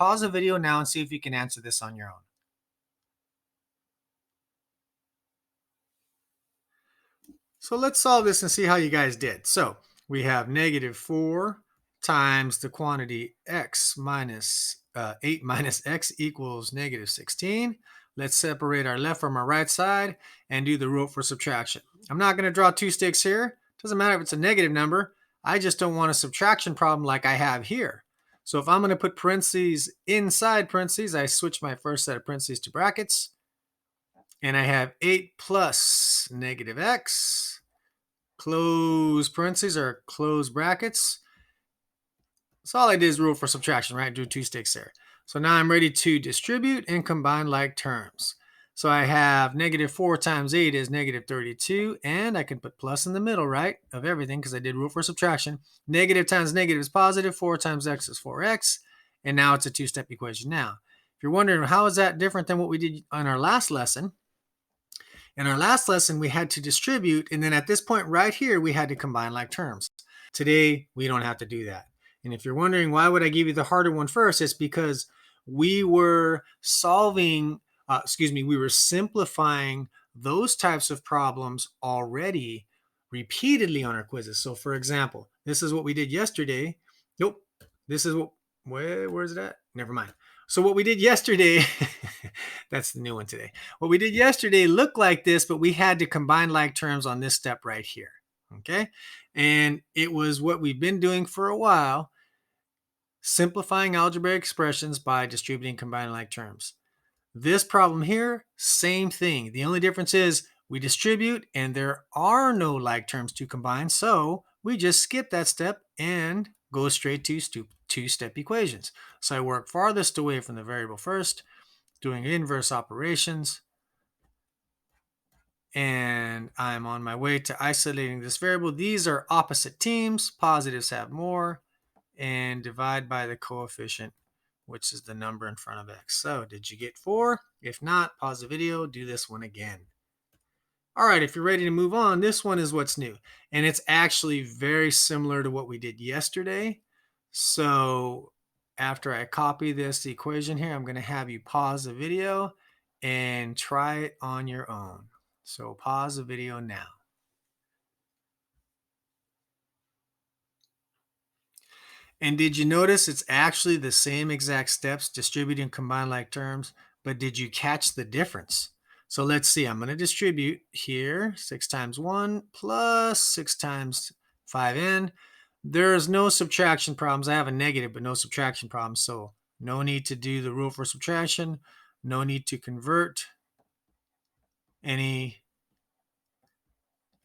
pause the video now and see if you can answer this on your own. So let's solve this and see how you guys did. So we have negative 4 times the quantity x minus 8 minus x equals negative 16. Let's separate our left from our right side and do the rule for subtraction. I'm not going to draw two sticks here. Doesn't matter if it's a negative number. I just don't want a subtraction problem like I have here. So if I'm going to put parentheses inside parentheses, I switch my first set of parentheses to brackets. And I have 8 plus negative x, close parentheses or close brackets. So all I did is rule for subtraction, right? Do two sticks there. So now I'm ready to distribute and combine like terms. So I have negative 4 times 8 is negative 32, and I can put plus in the middle, right, of everything because I did rule for subtraction. Negative times negative is positive. 4 times x is 4x, and now it's a two-step equation. Now, if you're wondering how is that different than what we did on our last lesson, in our last lesson, we had to distribute, and then at this point right here, we had to combine like terms. Today, we don't have to do that. And if you're wondering why would I give you the harder one first, it's because we were we were simplifying those types of problems already repeatedly on our quizzes. So for example, this is what we did yesterday. Nope, this is what, where's it at? Never mind. So what we did yesterday, that's the new one today. What we did yesterday looked like this, but we had to combine like terms on this step right here, okay? And it was what we've been doing for a while, simplifying algebraic expressions by distributing combining like terms. This problem here, same thing. The only difference is we distribute and there are no like terms to combine, so we just skip that step and go straight to two-step equations. So I work farthest away from the variable first, doing inverse operations, and I'm on my way to isolating this variable. These are opposite teams. Positives have more, and divide by the coefficient, which is the number in front of x. So did you get 4? If not, pause the video, do this one again. All right, if you're ready to move on, this one is what's new. And it's actually very similar to what we did yesterday. So after I copy this equation here, I'm going to have you pause the video and try it on your own. So pause the video now. And did you notice it's actually the same exact steps, distribute and combine like terms, but did you catch the difference? So let's see, I'm going to distribute here, 6 times 1 plus 6 times 5n. There's no subtraction problems. I have a negative, but no subtraction problems. So no need to do the rule for subtraction. No need to convert any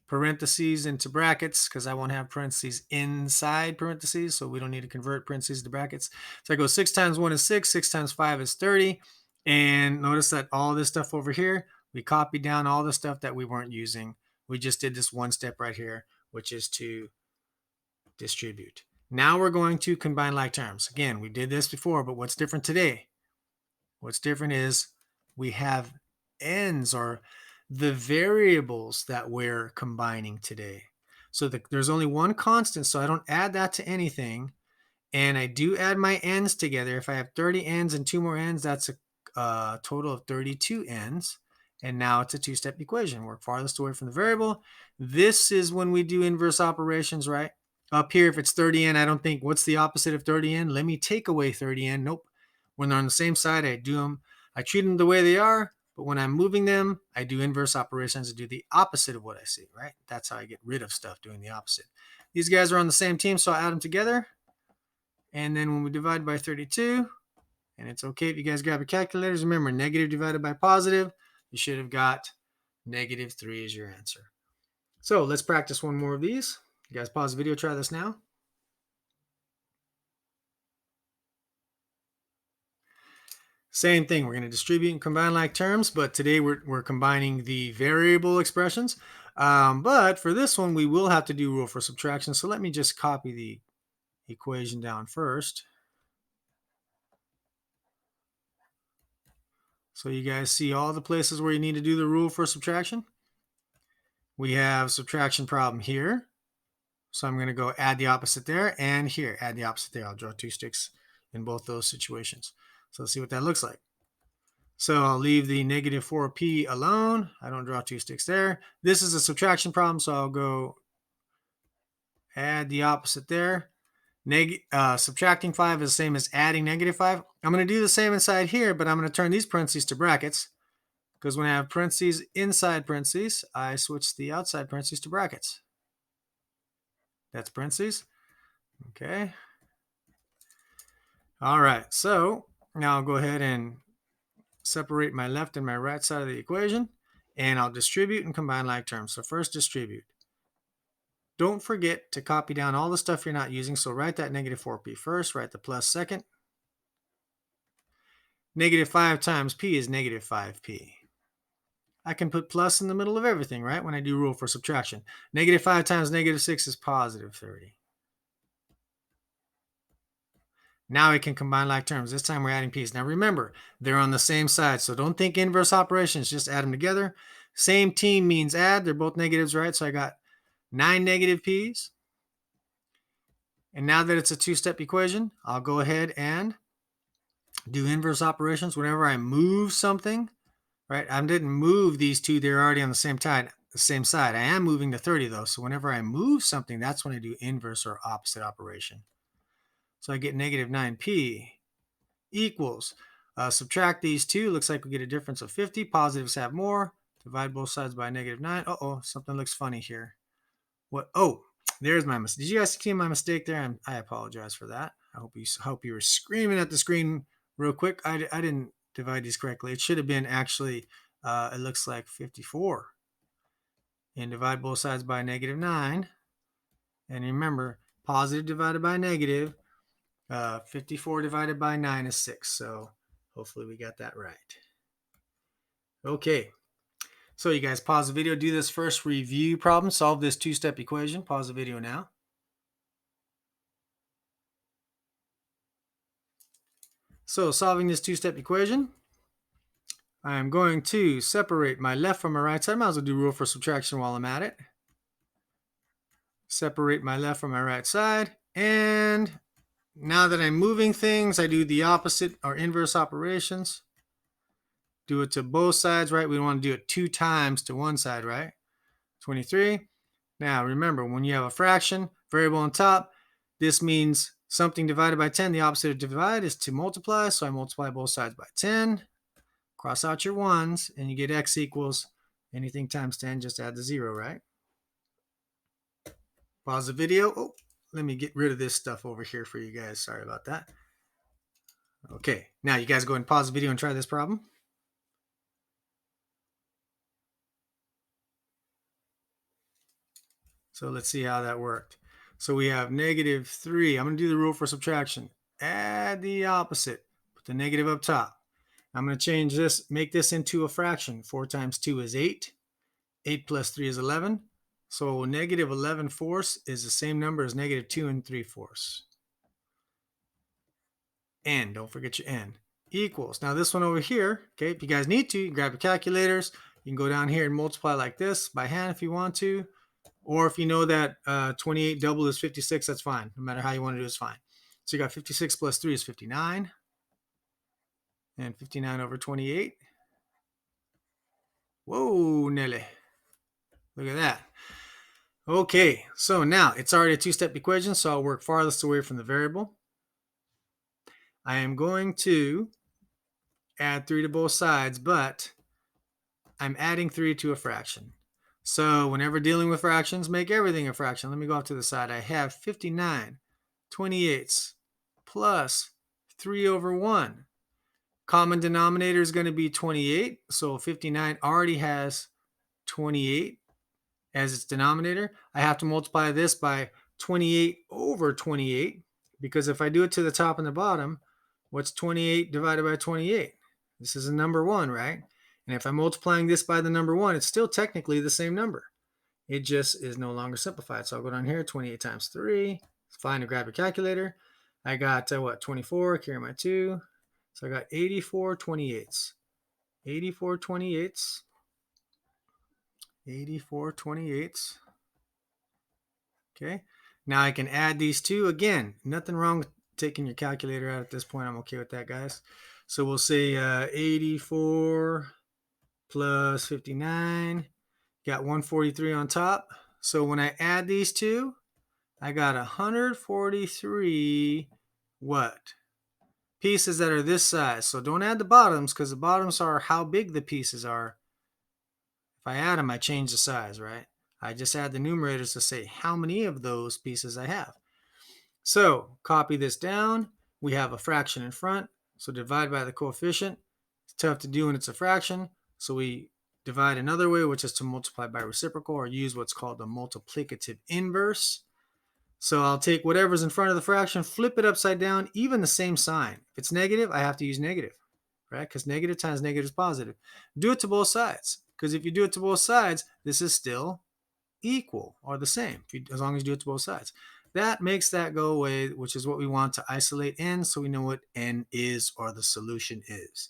parentheses into brackets because I won't have parentheses inside parentheses, so we don't need to convert parentheses to brackets. So I go 6 times 1 is 6, 6 times 5 is 30, and notice that all this stuff over here, we copied down all the stuff that we weren't using. We just did this one step right here, which is to distribute. Now we're going to combine like terms. Again, we did this before, but what's different today? What's different is we have n's, or the variables that we're combining today. So there's only one constant, so I don't add that to anything. And I do add my n's together. If I have 30 n's and 2 more n's, that's a total of 32 n's. And now it's a two-step equation. Work farthest away from the variable. This is when we do inverse operations, right? Up here, if it's 30n, I don't think, what's the opposite of 30n? Let me take away 30n. Nope. When they're on the same side, I treat them the way they are. But when I'm moving them, I do inverse operations to do the opposite of what I see, right? That's how I get rid of stuff, doing the opposite. These guys are on the same team, so I'll add them together. And then when we divide by 32, and it's okay if you guys grab your calculators, remember, negative divided by positive, you should have got negative 3 as your answer. So let's practice one more of these. You guys pause the video, try this now. Same thing, we're going to distribute and combine like terms, but today we're combining the variable expressions. But for this one, we will have to do rule for subtraction. So let me just copy the equation down first. So you guys see all the places where you need to do the rule for subtraction. We have subtraction problem here. So I'm going to go add the opposite there, and here, add the opposite there. I'll draw two sticks in both those situations. So let's see what that looks like. So I'll leave the negative 4p alone. I don't draw two sticks there. This is a subtraction problem, so I'll go add the opposite there. Subtracting 5 is the same as adding negative 5. I'm going to do the same inside here, but I'm going to turn these parentheses to brackets, because when I have parentheses inside parentheses, I switch the outside parentheses to brackets. That's parentheses. Okay. All right, so now I'll go ahead and separate my left and my right side of the equation, and I'll distribute and combine like terms. So first distribute. Don't forget to copy down all the stuff you're not using, so write that negative 4p first, write the plus second. Negative 5 times p is negative 5p. I can put plus in the middle of everything, right, when I do rule for subtraction. Negative 5 times negative 6 is positive 30. Now we can combine like terms. This time we're adding p's. Now remember, they're on the same side, so don't think inverse operations, just add them together. Same team means add. They're both negatives, right? So I got 9 negative p's. And now that it's a two-step equation, I'll go ahead and do inverse operations. Whenever I move something, right? I didn't move these two. They're already on the same side. I am moving the 30 though. So whenever I move something, that's when I do inverse or opposite operation. So I get negative 9p equals, subtract these two. Looks like we get a difference of 50. Positives have more. Divide both sides by negative 9. Uh-oh, something looks funny here. What? Oh, there's my mistake. Did you guys see my mistake there? I apologize for that. I hope you were screaming at the screen real quick. I didn't divide these correctly. It should have been actually, it looks like 54. And divide both sides by negative 9. And remember, positive divided by negative, 54 divided by 9 is 6. So hopefully we got that right. Okay. So you guys pause the video, do this first review problem, solve this two-step equation. Pause the video now. So solving this two-step equation, I'm going to separate my left from my right side. Might as well do rule for subtraction while I'm at it. Separate my left from my right side. And now that I'm moving things, I do the opposite or inverse operations. Do it to both sides, right? We don't want to do it 2 times to one side, right? 23. Now remember, when you have a fraction, variable on top, this means something divided by 10. The opposite of divide is to multiply. So I multiply both sides by 10. Cross out your ones, and you get x equals anything times 10. Just add the 0, right? Pause the video. Oh, let me get rid of this stuff over here for you guys. Sorry about that. Okay, now you guys go ahead and pause the video and try this problem. So let's see how that worked. So we have negative 3. I'm going to do the rule for subtraction. Add the opposite. Put the negative up top. I'm going to change this, make this into a fraction. 4 times 2 is 8. 8 plus 3 is 11. So negative 11/4 is the same number as negative 2 3/4. N, don't forget your N, equals. Now this one over here, okay, if you guys need to, you can grab your calculators. You can go down here and multiply like this by hand if you want to. Or if you know that 28 double is 56, that's fine. No matter how you want to do it, it's fine. So you got 56 plus 3 is 59. And 59 over 28. Whoa, Nelly. Look at that. Okay, so now it's already a two-step equation, so I'll work farthest away from the variable. I am going to add 3 to both sides, but I'm adding 3 to a fraction. So whenever dealing with fractions, make everything a fraction. Let me go off to the side. I have 59 28ths plus 3 over 1. Common denominator is going to be 28. So 59 already has 28 as its denominator. I have to multiply this by 28 over 28, because if I do it to the top and the bottom, what's 28 divided by 28? This is a number 1, right? And if I'm multiplying this by the number 1, it's still technically the same number. It just is no longer simplified. So I'll go down here, 28 times 3. It's fine to grab your calculator. I got, 24, carry my 2. So I got 84 28ths. 84 28ths. 84 28ths. Okay. Now I can add these two. Again, nothing wrong with taking your calculator out at this point, I'm okay with that, guys. So we'll say 84 plus 59. Got 143 on top. So when I add these two, I got 143 what? Pieces that are this size. So don't add the bottoms because the bottoms are how big the pieces are. If I add them, I change the size, right? I just add the numerators to say how many of those pieces I have. So copy this down. We have a fraction in front. So divide by the coefficient. It's tough to do when it's a fraction. So we divide another way, which is to multiply by reciprocal or use what's called the multiplicative inverse. So I'll take whatever's in front of the fraction, flip it upside down, even the same sign. If it's negative, I have to use negative, right? Because negative times negative is positive. Do it to both sides. Because if you do it to both sides, this is still equal or the same, as long as you do it to both sides. That makes that go away, which is what we want to isolate n, so we know what n is or the solution is.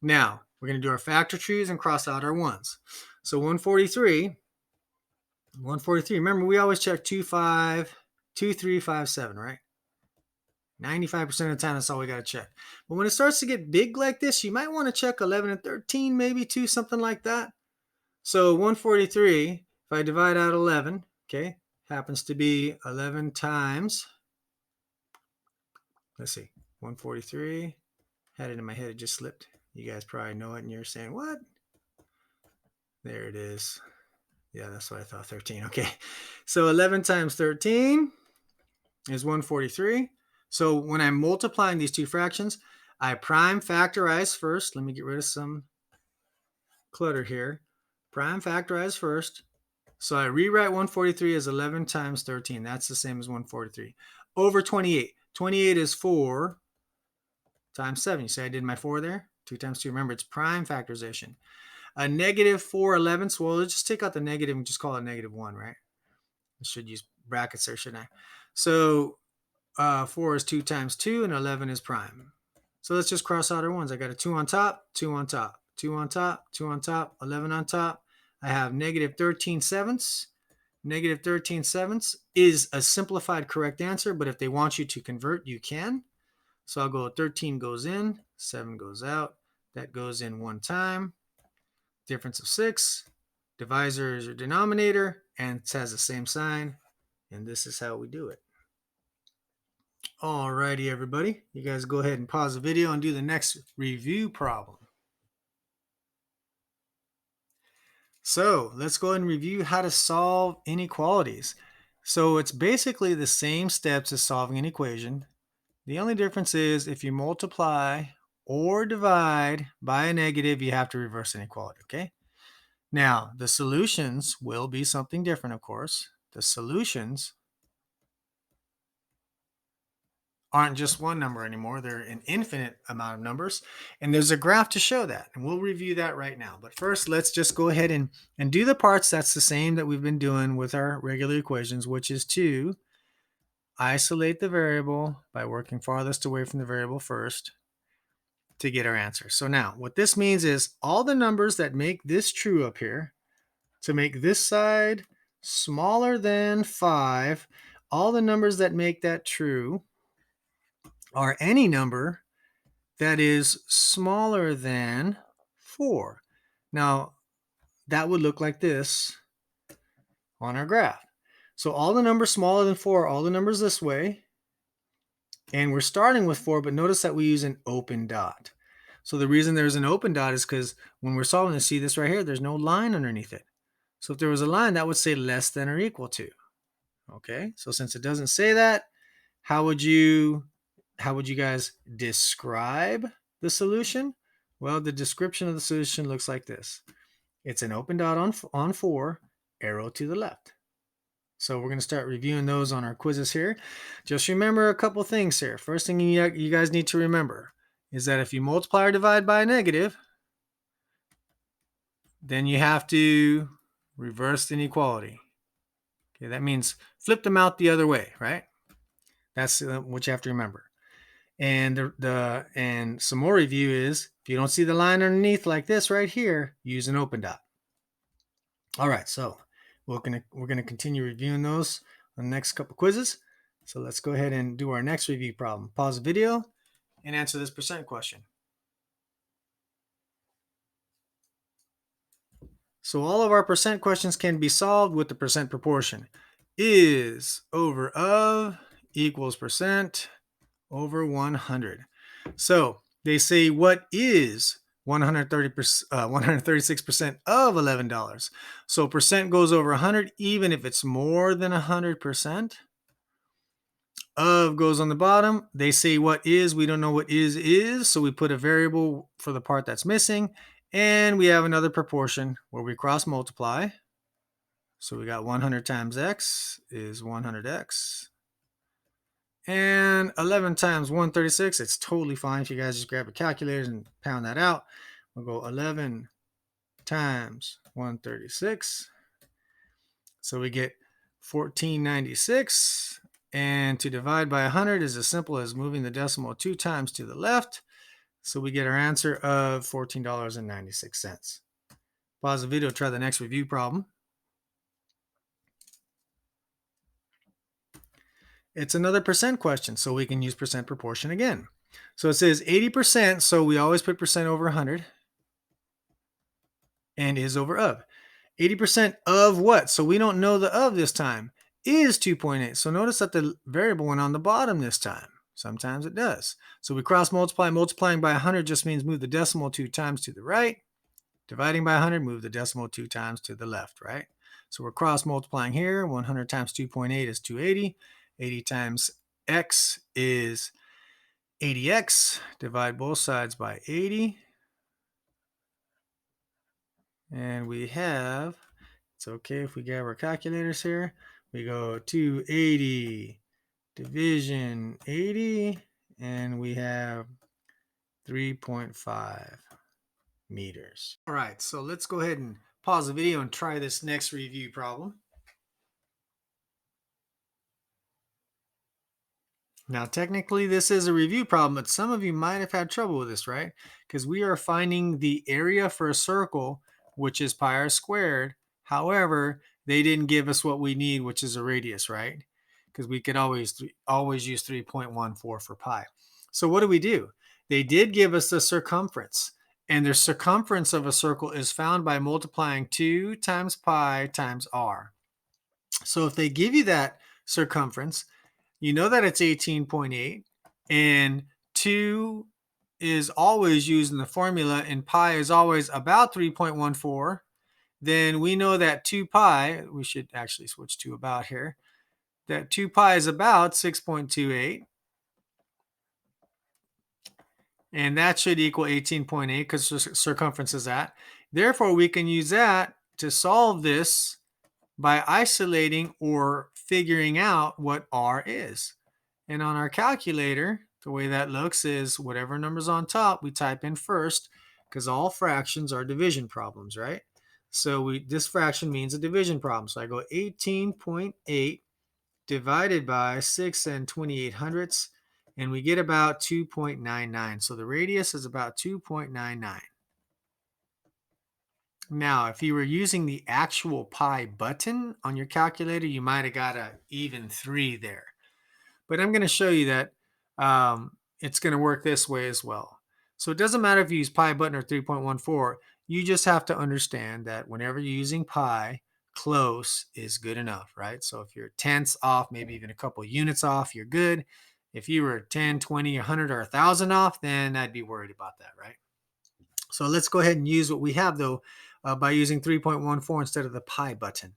Now, we're going to do our factor trees and cross out our ones. So 143, remember we always check 2, 5, 2, 3, 5, 7, right? 95% of the time, that's all we got to check. But when it starts to get big like this, you might want to check 11 and 13, maybe 2, something like that. So 143, if I divide out 11, okay, happens to be 11 times, let's see, 143, had it in my head, it just slipped. You guys probably know it and you're saying, what? There it is. Yeah, that's what I thought, 13. Okay, so 11 times 13 is 143. So when I'm multiplying these two fractions, I prime factorize first. Let me get rid of some clutter here. Prime factorize first. So I rewrite 143 as 11 times 13. That's the same as 143. Over 28. 28 is 4 times 7. You see I did my 4 there? 2 times 2. Remember, it's prime factorization. A negative 4 11ths. Well, let's just take out the negative and just call it negative 1, right? I should use brackets there, shouldn't I? So 4 is 2 times 2, and 11 is prime. So let's just cross out our ones. I got a 2 on top, 2 on top, 2 on top, 2 on top, 11 on top. I have negative 13 sevenths. Negative 13 sevenths is a simplified correct answer, but if they want you to convert, you can. So I'll go 13 goes in, 7 goes out. That goes in one time. Difference of 6. Divisor is your denominator, and it has the same sign. And this is how we do it. Alrighty, everybody. You guys go ahead and pause the video and do the next review problem. So let's go ahead and review how to solve inequalities. So it's basically the same steps as solving an equation. The only difference is if you multiply or divide by a negative, you have to reverse inequality, okay? Now, the solutions will be something different, of course. The solutions aren't just one number anymore. They're an infinite amount of numbers. And there's a graph to show that. And we'll review that right now. But first, let's just go ahead and do the parts. That's the same that we've been doing with our regular equations, which is to isolate the variable by working farthest away from the variable first to get our answer. So now what this means is all the numbers that make this true up here, to make this side smaller than 5, all the numbers that make that true are any number that is smaller than 4. Now, that would look like this on our graph. So all the numbers smaller than 4 are all the numbers this way. And we're starting with 4, but notice that we use an open dot. So the reason there's an open dot is because when we're solving this, see this right here, there's no line underneath it. So if there was a line, that would say less than or equal to. Okay, so since it doesn't say that, how would you guys describe the solution? Well, the description of the solution looks like this. It's an open dot on 4, arrow to the left. So we're going to start reviewing those on our quizzes here. Just remember a couple things here. First thing you guys need to remember is that if you multiply or divide by a negative, then you have to reverse the inequality. Okay, that means flip them out the other way, right? That's what you have to remember. And and some more review is if you don't see the line underneath like this right here, use an open dot. All right, so we're gonna continue reviewing those on the next couple quizzes. So let's go ahead and do our next review problem. Pause the video and answer this percent question. So all of our percent questions can be solved with the percent proportion. Is over of equals percent over 100. So they say, what is 136% of $11? So percent goes over 100 even if it's more than 100%. Of goes on the bottom. They say what is. We don't know what is. So we put a variable for the part that's missing. And we have another proportion where we cross multiply. So we got 100 times x is 100x. And 11 times 136, it's totally fine if you guys just grab a calculator and pound that out. We'll go 11 times 136. So we get 1496. And to divide by 100 is as simple as moving the decimal 2 times to the left. So we get our answer of $14.96. Pause the video, try the next review problem. It's another percent question, so we can use percent proportion again. So it says 80%, so we always put percent over 100 and is over of. 80% of what? So we don't know the of this time. Is 2.8. So notice that the variable went on the bottom this time. Sometimes it does. So we cross multiply. Multiplying by 100 just means move the decimal 2 times to the right. Dividing by 100, move the decimal 2 times to the left, right? So we're cross multiplying here. 100 times 2.8 is 280. 80 times x is 80x. Divide both sides by 80. And we have, it's okay if we grab our calculators here. We go 280 division 80, and we have 3.5 meters. All right, so let's go ahead and pause the video and try this next review problem. Now, technically, this is a review problem, but some of you might have had trouble with this, right? Because we are finding the area for a circle, which is pi r squared. However, they didn't give us what we need, which is a radius, right? Because we could always use 3.14 for pi. So what do? They did give us the circumference. And the circumference of a circle is found by multiplying 2 times pi times r. So if they give you that circumference, you know that it's 18.8, and 2 is always used in the formula, and pi is always about 3.14. Then we know that 2 pi, we should actually switch to about here, that 2 pi is about 6.28. And that should equal 18.8 because circumference is that. Therefore, we can use that to solve this by isolating or figuring out what r is. And on our calculator, the way that looks is whatever number's on top, we type in first, because all fractions are division problems, right? So this fraction means a division problem. So I go 18.8 divided by 6 and 28 hundredths, and we get about 2.99. So the radius is about 2.99. Now, if you were using the actual pi button on your calculator, you might have got an even 3 there. But I'm going to show you that it's going to work this way as well. So it doesn't matter if you use pi button or 3.14. You just have to understand that whenever you're using pi, close is good enough, right? So if you're tenths off, maybe even a couple units off, you're good. If you were 10, 20, 100, or 1,000 off, then I'd be worried about that, right? So let's go ahead and use what we have, though, by using 3.14 instead of the pi button.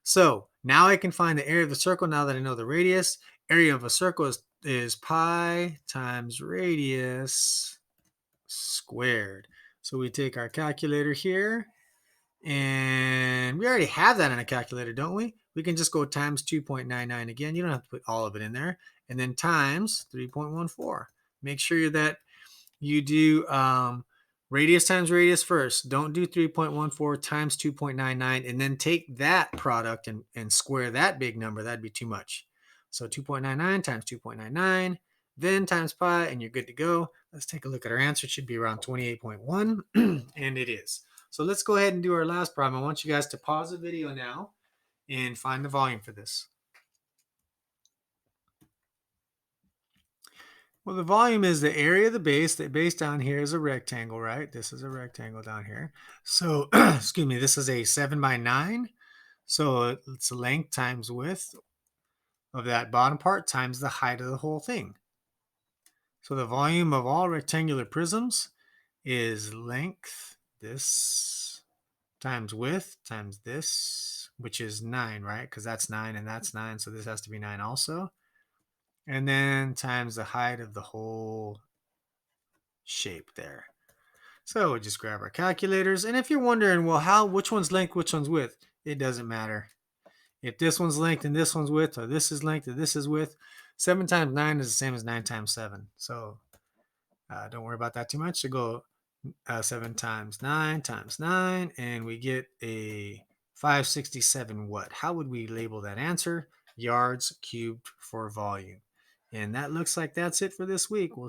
So now I can find the area of the circle now that I know the radius. Area of a circle is pi times radius squared. So we take our calculator here, and we already have that in a calculator, don't we? We can just go times 2.99 again. You don't have to put all of it in there. And then times 3.14. Make sure that you do radius times radius first. Don't do 3.14 times 2.99 and then take that product and square that big number. That'd be too much. So 2.99 times 2.99, then times pi, and you're good to go. Let's take a look at our answer. It should be around 28.1, and it is. So let's go ahead and do our last problem. I want you guys to pause the video now and find the volume for this. Well, the volume is the area of the base. The base down here is a rectangle, right? This is a rectangle down here. So, excuse me, this is a 7 by 9. So it's length times width of that bottom part times the height of the whole thing. So the volume of all rectangular prisms is length, this, times width times this, which is 9, right? Because that's 9 and that's 9. So this has to be 9 also. And then times the height of the whole shape there. So we'll just grab our calculators. And if you're wondering, well, which one's length, which one's width? It doesn't matter. If this one's length and this one's width, or this is length and this is width, 7 times 9 is the same as 9 times 7. So don't worry about that too much. So go 7 times 9, and we get a 567 what? How would we label that answer? Yards cubed for volume. And that looks like that's it for this week. We'll